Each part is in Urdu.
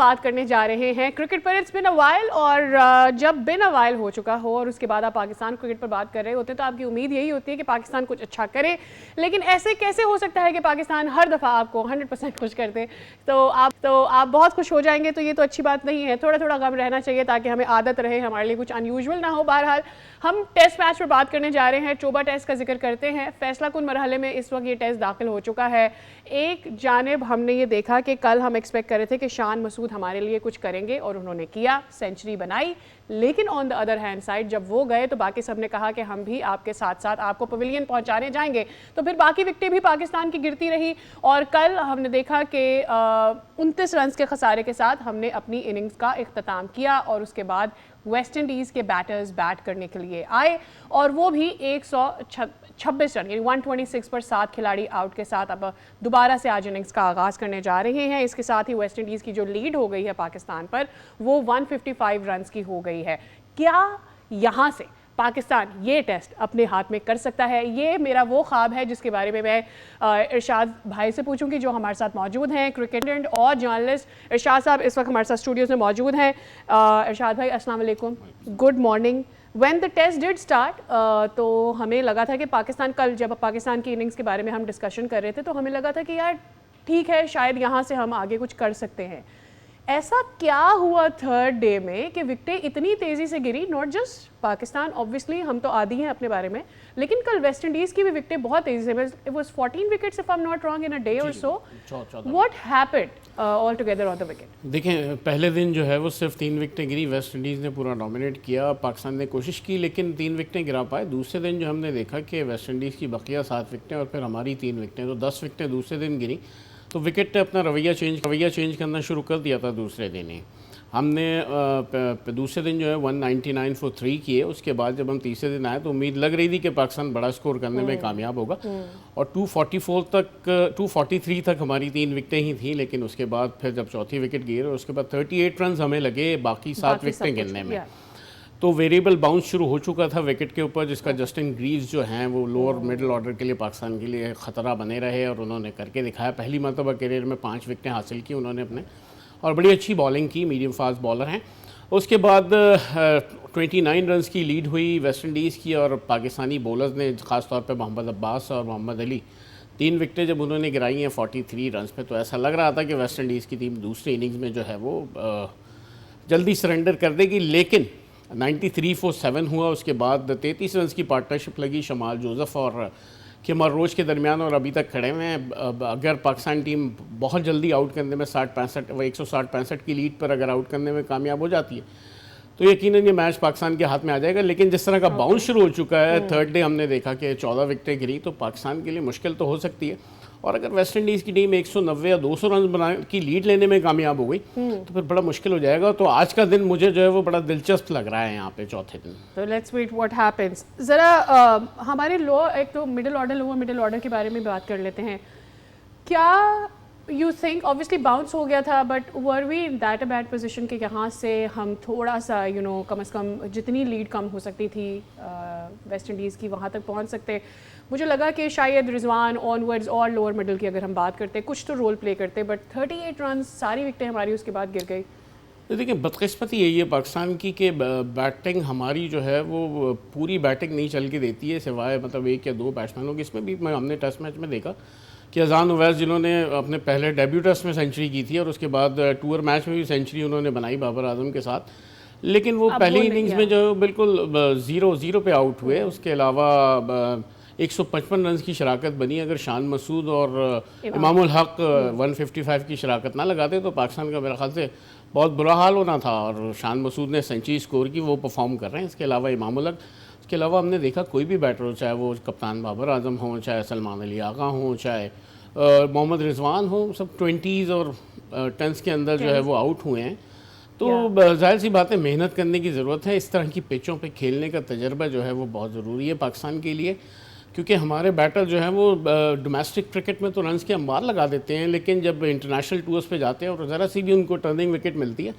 بات کرنے جا رہے ہیں کرکٹ پر. اٹس بن اے وائل, اور جب بن اے وائل ہو چکا ہو اور اس کے بعد آپ پاکستان کرکٹ پر بات کر رہے ہوتے ہیں تو آپ کی امید یہی ہوتی ہے کہ پاکستان کچھ اچھا کرے. لیکن ایسے کیسے ہو سکتا ہے کہ پاکستان ہر دفعہ آپ کو 100% خوش کر دے؟ تو آپ بہت خوش ہو جائیں گے تو یہ تو اچھی بات نہیں ہے. تھوڑا تھوڑا غم رہنا چاہیے تاکہ ہمیں عادت رہے, ہمارے لیے کچھ انیوژول نہ ہو. بہرحال ہم ٹیسٹ میچ پر بات کرنے جا رہے ہیں. ٹوبا ٹیسٹ کا ذکر کرتے ہیں. فیصلہ کن مرحلے میں اس وقت یہ ٹیسٹ داخل ہو چکا ہے. ایک جانب ہم نے یہ دیکھا کہ کل ہم ایکسپیکٹ کر رہے تھے کہ شان مسعود ہمارے لیے کچھ کریں گے اور انہوں نے کیا, سینچری بنائی. لیکن آن دا ادر ہینڈ سائڈ جب وہ گئے تو باقی سب نے کہا کہ ہم بھی آپ کے ساتھ ساتھ آپ کو پویلین پہنچانے جائیں گے. تو پھر باقی وکٹیں بھی پاکستان کی گرتی رہی اور کل ہم نے دیکھا کہ 29 رنز کے خسارے کے ساتھ ہم نے اپنی اننگز کا اختتام کیا اور اس کے بعد ویسٹ انڈیز کے بیٹرز بیٹ کرنے کے لیے آئے اور وہ بھی 126 رن یعنی 126 پر 7 کھلاڑی آؤٹ کے ساتھ اب دوبارہ سے آج اننگز کا آغاز کرنے جا رہے ہیں. اس کے ساتھ ہی ویسٹ انڈیز کی جو لیڈ ہو گئی ہے پاکستان پر وہ 155 رنز کی ہو گئی ہے. کیا یہاں سے پاکستان یہ ٹیسٹ اپنے ہاتھ میں کر سکتا ہے؟ یہ میرا وہ خواب ہے جس کے بارے میں ارشاد بھائی سے پوچھوں گی جو ہمارے ساتھ موجود ہیں, کرکٹر اور جرنلسٹ. ارشاد صاحب اس وقت ہمارے ساتھ اسٹوڈیوز میں موجود ہیں. ارشاد بھائی السلام علیکم, good morning. When the test did start تو ہمیں لگا تھا کہ پاکستان, کل جب پاکستان کی اننگز کے بارے میں ہم ڈسکشن کر رہے تھے تو ہمیں لگا تھا کہ یار ٹھیک ہے شاید یہاں سے ہم آگے کچھ کر سکتے ہیں. ایسا کیا ہوا تھرڈ ڈے میں کہ وکٹیں اتنی تیزی سے گری؟ ناٹ جسٹ پاکستان, obviously ہم تو عادی ہیں اپنے بارے میں, لیکن کل ویسٹ انڈیز کی بھی وکٹیں بہت تیزی سے, it was 14 wickets if I'm not wrong in a day or so. What happened all together on the wicket? دیکھیں پہلے دن جو ہے وہ صرف 3 وکٹیں گری. ویسٹ انڈیز نے پورا ڈومینیٹ کیا, پاکستان نے کوشش کی لیکن 3 وکٹیں گرا پائے. دوسرے دن جو ہم نے دیکھا کہ ویسٹ انڈیز کی بقیہ 7 وکٹیں اور پھر ہماری 3 وکٹیں, تو 10 وکٹیں دوسرے دن گری. تو وکٹ نے اپنا رویہ چینج کرنا شروع کر دیا تھا دوسرے دن ہی. ہم نے دوسرے دن جو ہے 199 فور 3 کیے. اس کے بعد جب ہم تیسرے دن آئے تو امید لگ رہی تھی کہ پاکستان بڑا سکور کرنے میں کامیاب ہوگا اور 243 تک ہماری 3 وکٹیں ہی تھیں. لیکن اس کے بعد پھر جب چوتھی وکٹ گئی اور اس کے بعد 38 رنز ہمیں لگے باقی 7 وکٹیں گرنے میں, تو ویریبل باؤنس شروع ہو چکا تھا وکٹ کے اوپر, جس کا جسٹن گریوز جو ہیں وہ لوور مڈل آرڈر کے لیے پاکستان کے لیے خطرہ بنے رہے اور انہوں نے کر کے دکھایا. پہلی مرتبہ کیریئر میں 5 وکٹیں حاصل کی انہوں نے اپنے, اور بڑی اچھی بالنگ کی, میڈیم فاسٹ بالر ہیں. اس کے بعد 29 رنز کی لیڈ ہوئی ویسٹ انڈیز کی اور پاکستانی بولرز نے خاص طور پہ محمد عباس اور محمد علی 3 وکٹیں جب انہوں نے گرائی ہیں 43 رنز پہ, تو ایسا لگ رہا تھا کہ ویسٹ انڈیز کی ٹیم دوسری اننگز میں جو ہے وہ جلدی سرنڈر کر دے گی. لیکن 93 فور 7 ہوا. اس کے بعد 33 رنز کی پارٹنرشپ لگی شمال جوزف اور کمر روچ کے درمیان اور ابھی تک کھڑے ہوئے ہیں. اگر پاکستان ٹیم بہت جلدی آؤٹ کرنے میں 160-65 کی لیڈ پر اگر آؤٹ کرنے میں کامیاب ہو جاتی ہے تو یقیناً یہ میچ پاکستان کے ہاتھ میں آ جائے گا. لیکن جس طرح کا باؤنس شروع ہو چکا ہے تھرڈ ڈے ہم نے دیکھا کہ 14 وکٹیں گری, تو پاکستان کے لیے مشکل تو ہو سکتی ہے. اور اگر ویسٹ انڈیز کی ٹیم 190 یا 200 رنز کی لیڈ لینے میں کامیاب ہو گئی تو پھر بڑا مشکل ہو جائے گا. تو آج کا دن مجھے جو ہے وہ بڑا دلچسپ لگ رہا ہے یہاں پہ چوتھے دن. تو لیٹس ویٹ واٹ ہیپنس. ذرا ہمارے ایک تو لوور مڈل آرڈر کے بارے میں بات کر لیتے ہیں. کیا یو تھنک obviously باؤنس ہو گیا تھا, but were we in that a bad position کہ یہاں سے ہم تھوڑا سا کم از کم جتنی لیڈ کم ہو سکتی تھی ویسٹ انڈیز کی وہاں تک پہنچ سکتے؟ مجھے لگا کہ شاید رضوان آن ورڈز اور لوور مڈل کی اگر ہم بات کرتے کچھ تو رول پلے کرتے, بٹ 38 رنز ساری وکٹیں ہماری اس کے بعد گر گئی. دیکھیں بدقسمتی یہی ہے پاکستان کی کہ بیٹنگ ہماری جو ہے وہ پوری بیٹنگ نہیں چل کے دیتی ہے سوائے مطلب 1 یا 2 بیٹسمینوں کی. اس میں بھی ہم نے ٹیسٹ میچ میں دیکھا کہ اذان اویس جنہوں نے اپنے پہلے ڈیبیو ٹیسٹ میں سینچری کی تھی اور اس کے بعد ٹور میچ میں بھی سینچری انہوں نے بنائی بابر اعظم کے ساتھ, لیکن وہ پہلی اننگز میں جو بالکل 0-0 پہ آؤٹ ہوئے. اس کے علاوہ 155 رنز کی شراکت بنی. اگر شان مسعود اور امام الحق 155 کی شراکت نہ لگاتے تو پاکستان کا میرے خیال سے بہت برا حال ہونا تھا. اور شان مسعود نے سینچری سکور کی, وہ پرفارم کر رہے ہیں. اس کے علاوہ امام الحق, اس کے علاوہ ہم نے دیکھا کوئی بھی بیٹر ہو, چاہے وہ کپتان بابر اعظم ہوں, چاہے سلمان علی آغا ہوں, چاہے محمد رضوان ہوں, سب 20s اور 10s کے اندر جو ہے وہ آؤٹ ہوئے ہیں. تو ظاہر سی بات ہے محنت کرنے کی ضرورت ہے. اس طرح کی پچوں پہ کھیلنے کا تجربہ جو ہے وہ بہت ضروری ہے پاکستان کے لیے, کیونکہ ہمارے بیٹر جو ہیں وہ ڈومیسٹک کرکٹ میں تو رنز کے انبار لگا دیتے ہیں, لیکن جب انٹرنیشنل ٹورز پہ جاتے ہیں اور ذرا سی بھی ان کو ٹرننگ وکٹ ملتی ہے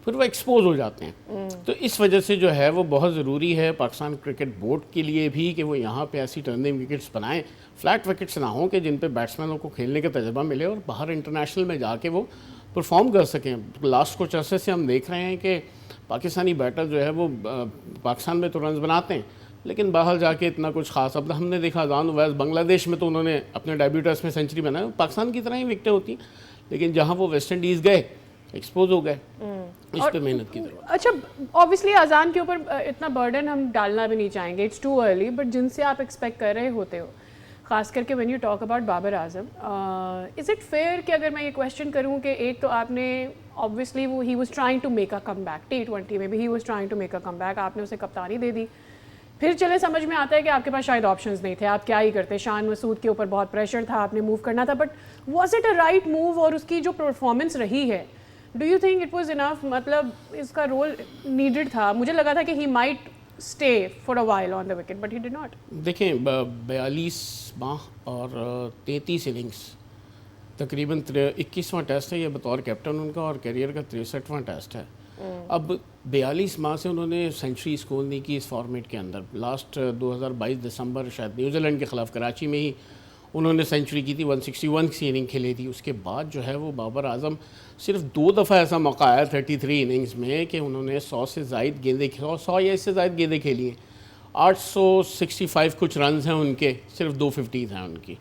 پھر وہ ایکسپوز ہو جاتے ہیں. تو اس وجہ سے جو ہے وہ بہت ضروری ہے پاکستان کرکٹ بورڈ کے لیے بھی کہ وہ یہاں پہ ایسی ٹرننگ وکٹس بنائیں, فلیٹ وکٹس نہ ہوں کہ جن پہ بیٹسمینوں کو کھیلنے کا تجربہ ملے اور باہر انٹرنیشنل میں جا کے وہ پرفارم کر سکیں. لاسٹ کچھ عرصے سے ہم دیکھ رہے ہیں کہ پاکستانی بیٹر جو ہے وہ پاکستان میں تو رنز بناتے ہیں لیکن باہر جا کے اتنا کچھ خاص. اب ہم نے دیکھا اذان اویس بنگلہ دیش میں تو انہوں نے اپنے ڈیبیو ٹیسٹ میں سینچری بنایا, پاکستان کی طرح ہی وکٹیں ہوتی ہیں, لیکن جہاں وہ ویسٹ انڈیز گئے ایکسپوز ہو گئے. اس پہ محنت کی ضرورت. اچھا آبویسلی اذان کے اوپر اتنا برڈن ہم ڈالنا بھی نہیں چاہیں گے, اٹس ٹو ارلی, بٹ جن سے آپ ایکسپیکٹ کر رہے ہوتے ہو, خاص کر کے when you talk about Babar Azam, is it fair کہ اگر میں یہ کویشچن کروں کہ ایک تو آپ نے obviously وہ he was trying to make a comeback, T20 میں بھی he was trying to make a comeback, آپ نے اسے کپتانی دے دی, پھر چلے سمجھ میں آتا ہے کہ آپ کے پاس شاید آپشنز نہیں تھے, آپ کیا ہی کرتے, شان مسعود کے اوپر بہت پریشر تھا, آپ نے موو کرنا تھا, but was it a right move, اور اس کی جو پرفارمنس رہی ہے do you think it was enough, مطلب اس کا رول نیڈڈ تھا؟ مجھے لگا تھا کہ he might stay for a while on the wicket but he did not. دیکھیں 42 ماہ اور 33 اننگس, تقریباً 21واں ٹیسٹ ہے یہ بطور کیپٹن ان کا, اور کیریئر کا 63واں ٹیسٹ ہے. اب 42 ماہ سے انہوں نے سینچری اسکور نہیں کی اس فارمیٹ کے اندر. لاسٹ 2022 دسمبر شاید نیوزی لینڈ کے خلاف کراچی میں ہی انہوں نے سینچری کی تھی, 161 کی اننگ کھیلی تھی. اس کے بعد جو ہے وہ بابر اعظم صرف 2 دفعہ ایسا موقع آیا 33 اننگز میں کہ انہوں نے 100 سے زائد گیندیں 100 یا اس سے زائد گیندیں کھیلی ہیں. 865 کچھ رنز ہیں ان کے, صرف 250 ہیں ان کی.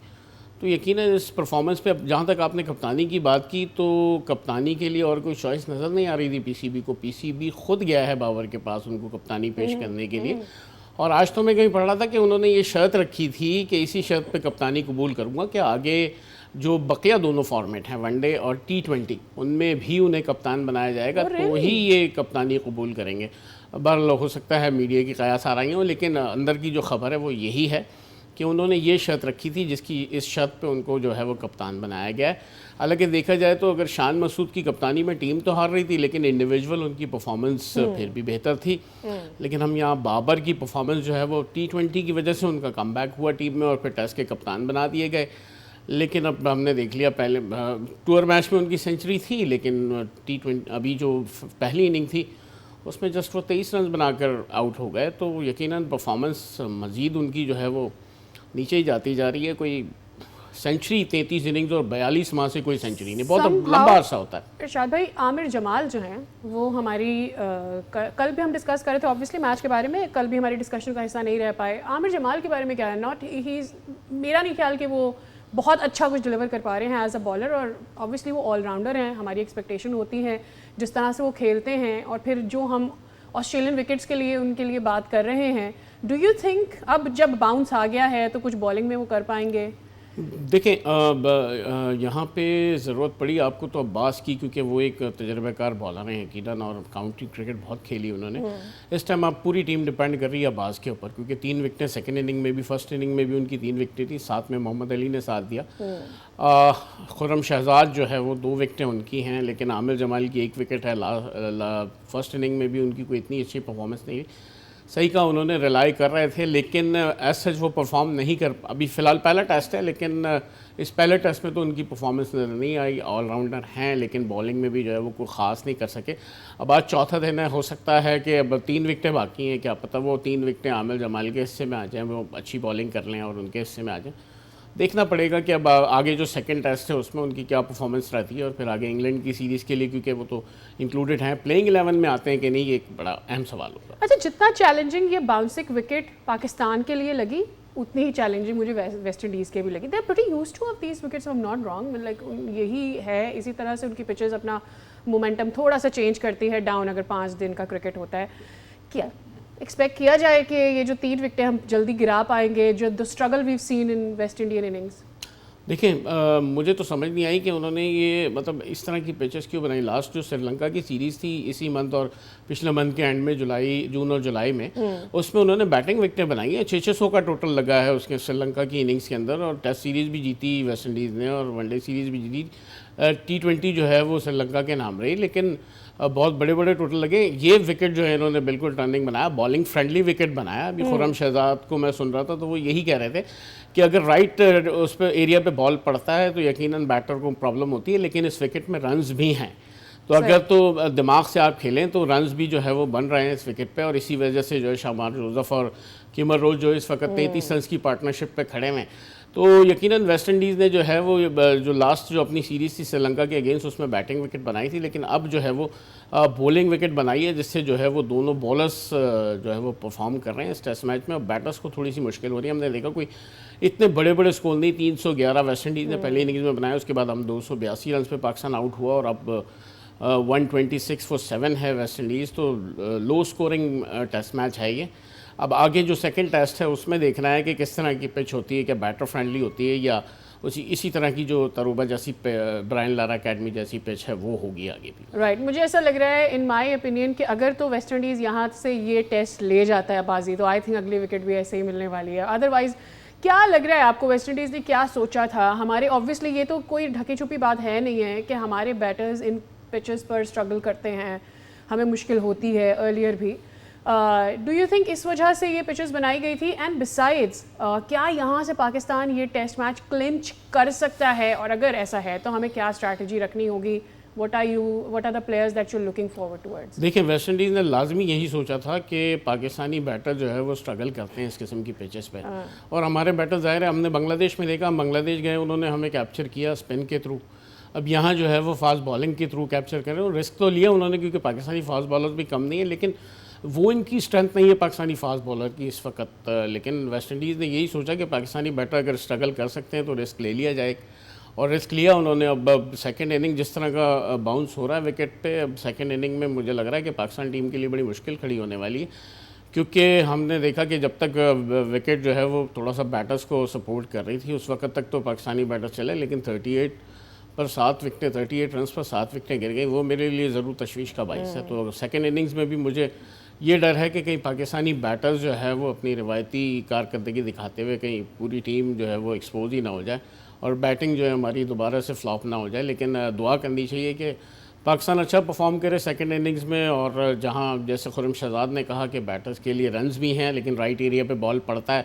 تو یقیناً اس پرفارمنس پہ, جہاں تک آپ نے کپتانی کی بات کی, تو کپتانی کے لیے اور کوئی چوائس نظر نہیں آ رہی تھی پی سی بی کو. پی سی بی خود گیا ہے بابر کے پاس ان کو کپتانی پیش کرنے کے لیے, اور آج تو میں کہیں پڑھ رہا تھا کہ انہوں نے یہ شرط رکھی تھی کہ اسی شرط پہ کپتانی قبول کروں گا کہ آگے جو بقیہ دونوں فارمیٹ ہیں ون ڈے اور T20 ان میں بھی انہیں کپتان بنایا جائے گا, تو ہی یہ کپتانی قبول کریں گے. بہرحال ہو سکتا ہے میڈیا کی قیاس آ رہی ہوں, لیکن اندر کی جو خبر ہے وہ یہی ہے کہ انہوں نے یہ شرط رکھی تھی جس کی اس شرط پہ ان کو جو ہے وہ کپتان بنایا گیا ہے. حالانکہ دیکھا جائے تو اگر شان مسعود کی کپتانی میں ٹیم تو ہار رہی تھی, لیکن انڈیویجول ان کی پرفارمنس پھر بھی بہتر تھی. لیکن ہم یہاں بابر کی پرفارمنس جو ہے وہ T20 کی وجہ سے ان کا کم بیک ہوا ٹیم میں, اور پھر ٹیسٹ کے کپتان بنا دیے گئے. لیکن اب ہم نے دیکھ لیا, پہلے ٹور میچ میں ان کی سینچری تھی, لیکن T20 ابھی جو پہلی اننگ تھی اس میں جسٹ وہ 23 رنز بنا کر آؤٹ ہو گئے. تو یقیناً پرفارمنس مزید ان کی جو ہے وہ نیچے ہی جاتی جا رہی ہے. کوئی سینچری 33 اننگز اور 42 ماہ سے کوئی سینچری نہیں, بہت لمبا عرصہ ہوتا ہے. ارشاد بھائی, عامر جمال جو ہیں وہ ہماری کل بھی ہم ڈسکس کر رہے تھے obviously میچ کے بارے میں, کل بھی ہماری ڈسکشن کا حصہ نہیں رہ پائے. عامر جمال کے بارے میں کیا ہے؟ میرا نہیں خیال کہ وہ بہت اچھا کچھ ڈلیور کر پا رہے ہیں ایز اے بالر, اور obviously وہ آل راؤنڈر ہیں, ہماری ایکسپیکٹیشن ہوتی ہے جس طرح سے وہ کھیلتے ہیں, اور پھر جو ہم آسٹریلین وکٹس کے لیے ان کے لیے بات کر رہے ہیں, ڈو یو تھنک اب جب باؤنس آ گیا ہے تو کچھ بالنگ میں وہ کر پائیں گے؟ دیکھیں یہاں پہ ضرورت پڑی آپ کو تو عباس کی, کیونکہ وہ ایک تجربہ کار بالر ہیں یقیناً, اور کاؤنٹی کرکٹ بہت کھیلی انہوں نے. اس ٹائم آپ پوری ٹیم ڈپینڈ کر رہی ہے عباس کے اوپر, کیونکہ 3 وکٹیں سیکنڈ اننگ میں بھی, فرسٹ اننگ میں بھی ان کی 3 وکٹیں تھیں, ساتھ میں محمد علی نے ساتھ دیا. خرم شہزاد جو ہے وہ 2 وکٹیں ان کی ہیں, لیکن عامر جمال کی 1 وکٹ ہے. فرسٹ اننگ میں بھی ان کی کوئی اتنی اچھی پرفارمنس نہیں. صحیح کہا, انہوں نے ریلائی کر رہے تھے, لیکن ایز سچ وہ پرفارم نہیں کر, ابھی فی الحال پہلا ٹیسٹ ہے, لیکن اس پہلے ٹیسٹ میں تو ان کی پرفارمنس نظر نہیں آئی. آل راؤنڈر ہیں لیکن بالنگ میں بھی جو ہے وہ کوئی خاص نہیں کر سکے. اب آج چوتھا دن ہے, ہو سکتا ہے کہ اب 3 وکٹیں باقی ہیں, کیا پتہ وہ 3 وکٹیں عامر جمال کے حصے میں آ جائیں, وہ اچھی بالنگ کر لیں اور ان کے حصے میں آ جائیں. دیکھنا پڑے گا کہ اب آگے جو سیکنڈ ٹیسٹ ہے اس میں ان کی کیا پرفارمنس رہتی ہے, اور پھر آگے انگلینڈ کی سیریز کے لیے, کیونکہ وہ تو انکلوڈڈ ہیں, پلینگ 11 میں آتے ہیں کہ نہیں, یہ ایک بڑا اہم سوال ہوگا. اچھا, جتنا چیلنجنگ یہ باؤنسنگ وکٹ پاکستان کے لیے لگی, اتنی ہی چیلنجنگ مجھے ویسٹ انڈیز کے بھی لگی. They are pretty used to of these wickets, I am not wrong, like یہی ہے. اسی طرح سے ان کی پچز اپنا مومنٹم تھوڑا سا چینج کرتی ہے ڈاؤن, اگر 5 دن کا کرکٹ ہوتا ہے. کیا ایکسپیکٹ کیا جائے کہ یہ جو 3 وکٹیں ہم جلدی گرا پائیں گے, جو the struggle we've seen in West Indian innings? دیکھیں مجھے تو سمجھ نہیں آئی کہ انہوں نے یہ مطلب اس طرح کی پیچز کیوں بنائی. لاسٹ جو سری لنکا کی سیریز تھی اسی منتھ اور پچھلے منتھ کے اینڈ میں جون اور جولائی میں, اس میں انہوں نے بیٹنگ وکٹیں بنائی ہیں. 600 کا ٹوٹل لگا ہے اس کے سری لنکا کی اننگز کے اندر, اور ٹیسٹ سیریز بھی جیتی ویسٹ انڈیز نے, اور ون ڈے سیریز بھی جیتی. T20 جو ہے وہ سری لنکا کے نام رہی, لیکن بہت بڑے بڑے ٹوٹل لگے. یہ وکٹ جو ہے انہوں نے بالکل ٹرننگ بنایا, بالنگ فرینڈلی وکٹ بنایا. ابھی خرم شہزاد کو میں سن رہا تھا تو وہ یہی کہہ رہے تھے کہ اگر رائٹ اس پہ ایریا پہ بال پڑتا ہے تو یقیناً بیٹر کو پرابلم ہوتی ہے, لیکن اس وکٹ میں رنز بھی ہیں, تو اگر تو دماغ سے آپ کھیلیں تو رنز بھی جو ہے وہ بن رہے ہیں اس وکٹ پہ. اور اسی وجہ سے جو ہے شمار جوزف اور کیمر روز جو اس وقت 33 رنز کی پارٹنرشپ پہ کھڑے ہوئے ہیں. تو یقیناً ویسٹ انڈیز نے جو ہے وہ جو لاسٹ جو اپنی سیریز تھی سری لنکا کے اگینسٹ اس میں بیٹنگ وکٹ بنائی تھی، لیکن اب جو ہے وہ بولنگ وکٹ بنائی ہے، جس سے جو ہے وہ دونوں بولرز جو ہے وہ پرفارم کر رہے ہیں اس ٹیسٹ میچ میں. اب بیٹرز کو تھوڑی سی مشکل ہو رہی ہے. ہم نے دیکھا کوئی اتنے بڑے بڑے اسکور نہیں، 311 ویسٹ انڈیز نے پہلے اننگز میں بنایا، اس کے بعد ہم 282 رنز پہ پاکستان آؤٹ ہوا، اور اب 126 for 7 ہے ویسٹ انڈیز. تو لو اسکورنگ ٹیسٹ میچ ہے یہ. اب آگے جو سیکنڈ ٹیسٹ ہے اس میں دیکھنا ہے کہ کس طرح کی پچ ہوتی ہے، کہ بیٹر فرینڈلی ہوتی ہے یا اسی طرح کی جو تروبہ جیسی برائن لارا اکیڈمی جیسی پچ ہے وہ ہوگی آگے بھی. رائٹ، مجھے ایسا لگ رہا ہے ان مائی اوپینین کہ اگر تو ویسٹ انڈیز یہاں سے یہ ٹیسٹ لے جاتا ہے بازی، تو آئی تھنک اگلی وکٹ بھی ایسے ہی ملنے والی ہے. ادروائز کیا لگ رہا ہے آپ کو ویسٹ انڈیز نے کیا سوچا تھا؟ ہمارے اوبویسلی یہ تو کوئی ڈھکی چھپی بات ہے نہیں ہے کہ ہمارے batters in pitches per struggle کرتے ہیں، ہمیں مشکل ہوتی ہے ارلیئر بھی. ڈو یو تھنک اس وجہ سے یہ پچز بنائی گئی تھی؟ اینڈ بسائڈز کیا یہاں سے پاکستان یہ ٹیسٹ میچ کلنچ کر سکتا ہے؟ اور اگر ایسا ہے تو ہمیں کیا اسٹریٹجی رکھنی ہوگی؟ what are the players that you're looking forward towards؟ دیکھیں ویسٹ انڈیز نے لازمی یہی سوچا تھا کہ پاکستانی بیٹر جو ہے وہ اسٹرگل کرتے ہیں اس قسم کی پیچز پہ، اور ہمارے بیٹر ظاہر ہے ہم نے بنگلہ دیش میں دیکھا، ہم بنگلہ دیش گئے، انہوں نے ہمیں کیپچر کیا اسپن کے تھرو. اب یہاں جو ہے وہ فاسٹ بالنگ کے تھرو کیپچر کر رہے ہیں، اور رسک تو لیا انہوں نے کیونکہ پاکستانی فاسٹ بالرز بھی کم نہیں ہے، لیکن وہ ان کی اسٹرینتھ نہیں ہے پاکستانی فاسٹ بالر کی اس وقت. لیکن ویسٹ انڈیز نے یہی سوچا کہ پاکستانی بیٹر اگر اسٹرگل کر سکتے ہیں تو رسک لے لیا جائے، اور رسک لیا انہوں نے. اب سیکنڈ اننگ جس طرح کا باؤنس ہو رہا ہے وکٹ پہ، اب سیکنڈ اننگ میں مجھے لگ رہا ہے کہ پاکستان ٹیم کے لیے بڑی مشکل کھڑی ہونے والی ہے، کیونکہ ہم نے دیکھا کہ جب تک وکٹ جو ہے وہ تھوڑا سا بیٹرز کو سپورٹ کر رہی تھی اس وقت تک تو پاکستانی بیٹر چلے، لیکن 38 پر 7 وکٹیں، 38 رنز پر 7 وکٹیں گر گئی، وہ میرے لیے ضرور تشویش کا باعث ہے. تو سیکنڈ اننگز میں بھی مجھے یہ ڈر ہے کہ کہیں پاکستانی بیٹرز جو ہے وہ اپنی روایتی کارکردگی دکھاتے ہوئے کہیں پوری ٹیم جو ہے وہ ایکسپوز ہی نہ ہو جائے، اور بیٹنگ جو ہے ہماری دوبارہ سے فلاپ نہ ہو جائے. لیکن دعا کرنی چاہیے کہ پاکستان اچھا پرفارم کرے سیکنڈ اننگز میں، اور جہاں جیسے خرم شہزاد نے کہا کہ بیٹرز کے لیے رنز بھی ہیں لیکن رائٹ ایریا پہ بال پڑتا ہے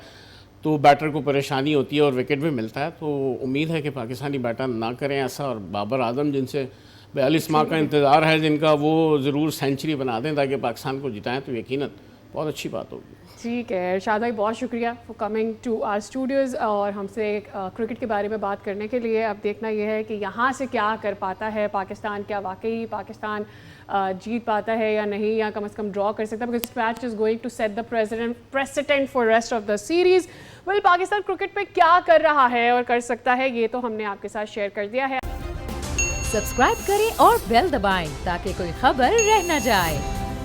تو بیٹر کو پریشانی ہوتی ہے اور وکٹ بھی ملتا ہے. تو امید ہے کہ پاکستانی بیٹر نہ کریں ایسا، اور بابر اعظم جن سے 42 ماہ کا انتظار ہے جن کا، وہ ضرور سینچری بنا دیں تاکہ پاکستان کو جتائیں، تو یقیناً بہت اچھی بات ہوگی. ٹھیک ہے ارشاد بھائی، بہت شکریہ for coming to our studios اور ہم سے کرکٹ کے بارے میں بات کرنے کے لیے. اب دیکھنا یہ ہے کہ یہاں سے کیا کر پاتا ہے پاکستان، کیا واقعی پاکستان جیت پاتا ہے یا نہیں، یا کم از کم ڈرا کر سکتا ہے، because match is going to set the precedent for rest of the series. Well Pakistan cricket پہ کیا کر رہا ہے اور کر سکتا ہے یہ تو ہم نے آپ کے ساتھ شیئر کر دیا ہے. سبسکرائب کریں اور بیل دبائیں تاکہ کوئی خبر رہ نہ جائے.